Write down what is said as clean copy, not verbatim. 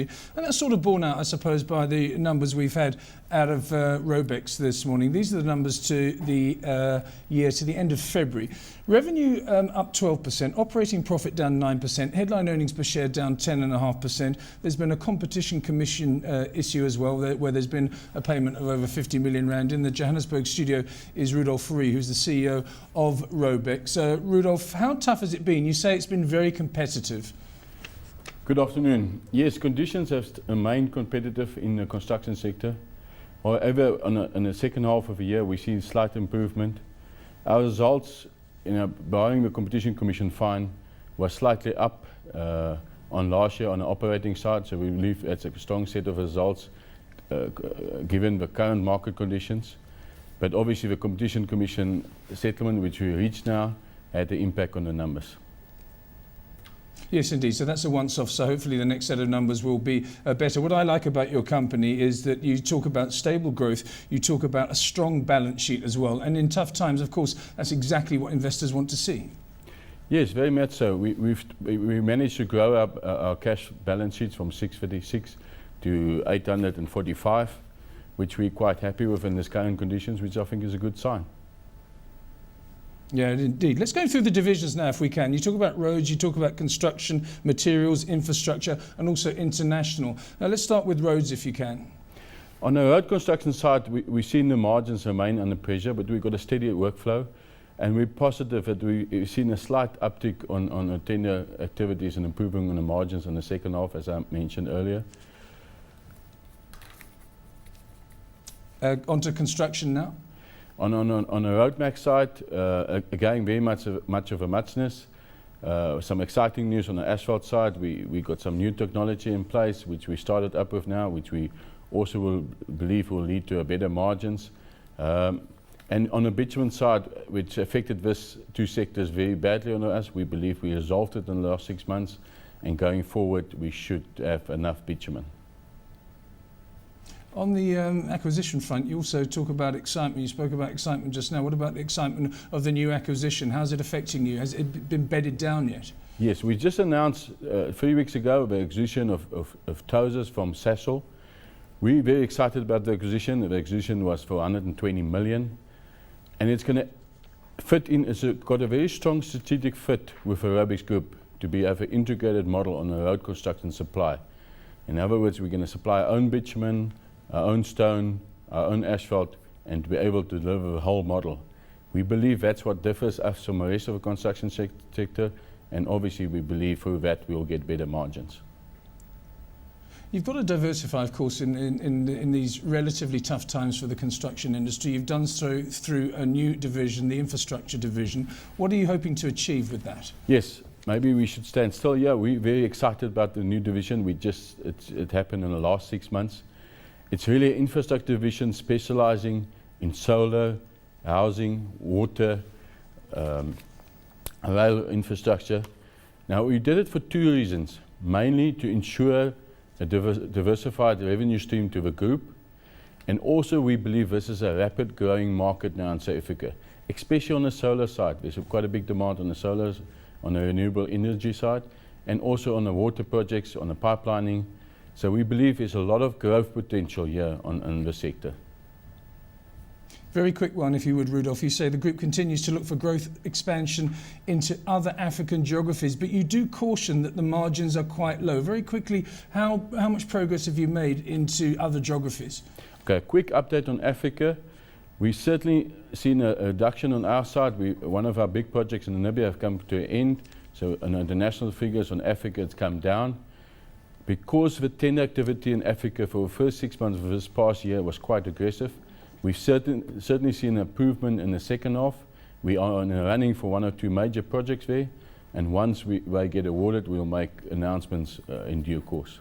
And that's sort of borne out, I suppose, by the numbers we've had out of Raubex this morning. These are the numbers to the year to the end of February. Revenue up 12%, operating profit down 9%, headline earnings per share down 10.5%. There's been a competition commission issue as well, where there's been a payment of over 50 million rand. In the Johannesburg studio is Rudolf Fourie, who's the CEO of Raubex. Rudolf, how tough has it been? You say it's been very competitive. Good afternoon. Yes, conditions have remained competitive in the construction sector. However, in the second half of the year, we see slight improvement. Our results, barring the Competition Commission fine, were slightly up on last year on the operating side, so we believe that's a strong set of results given the current market conditions. But obviously the Competition Commission settlement, which we reached now, had the impact on the numbers. Yes, indeed. So that's a once-off. So hopefully the next set of numbers will be better. What I like about your company is that you talk about stable growth, you talk about a strong balance sheet as well. And in tough times, of course, that's exactly what investors want to see. Yes, very much so. We managed to grow up our cash balance sheets from 636 to 845, which we're quite happy with in this current conditions, which I think is a good sign. Yeah, indeed. Let's go through the divisions now if we can. You talk about roads, you talk about construction, materials, infrastructure, and also international. Now let's start with roads if you can. On the road construction side, we've seen the margins remain under pressure, but we've got a steady workflow, and we're positive that we've seen a slight uptick on the tender activities and improving on the margins in the second half, as I mentioned earlier. Onto construction now. On the Raubex side, again, very much of a muchness. Some exciting news on the asphalt side. We got some new technology in place, which we started up with now, which we also believe will lead to a better margins. And on the bitumen side, which affected these two sectors very badly on us, we believe we resolved it in the last 6 months, and going forward, we should have enough bitumen. On the acquisition front, you also talk about excitement. You spoke about excitement just now. What about the excitement of the new acquisition? How's it affecting you? Has it been bedded down yet? Yes, we just announced 3 weeks ago the acquisition of Toses from Sasol. We're very excited about the acquisition. The acquisition was for 120 million. And it's going to fit in, it's got a very strong strategic fit with the Raubex Group to have an integrated model on the road construction supply. In other words, we're going to supply our own bitumen, our own stone, our own asphalt, and to be able to deliver the whole model. We believe that's what differs us from the rest of the construction sector, and obviously we believe through that we'll get better margins. You've got to diversify, of course, in these relatively tough times for the construction industry. You've done so through a new division, the infrastructure division. What are you hoping to achieve with that? Yes, maybe we should stand still. Yeah, we're very excited about the new division. It happened in the last 6 months. It's really an infrastructure division specializing in solar, housing, water, rail infrastructure. Now, we did it for 2 reasons, mainly to ensure a diversified revenue stream to the group, and also we believe this is a rapid growing market now in South Africa, especially on the solar side. There's quite a big demand on the solar, on the renewable energy side, and also on the water projects, on the pipelining. So we believe there's a lot of growth potential here in the sector. Very quick one, if you would, Rudolf. You say the group continues to look for growth expansion into other African geographies, but you do caution that the margins are quite low. Very quickly, how much progress have you made into other geographies? Okay, quick update on Africa. We've certainly seen a reduction on our side. One of our big projects in Namibia have come to an end, so on international figures on Africa it's come down. Because the tender activity in Africa for the first 6 months of this past year was quite aggressive, we've certainly seen an improvement in the second half. We are in a running for 1 or 2 major projects there, and once they get awarded, we'll make announcements in due course.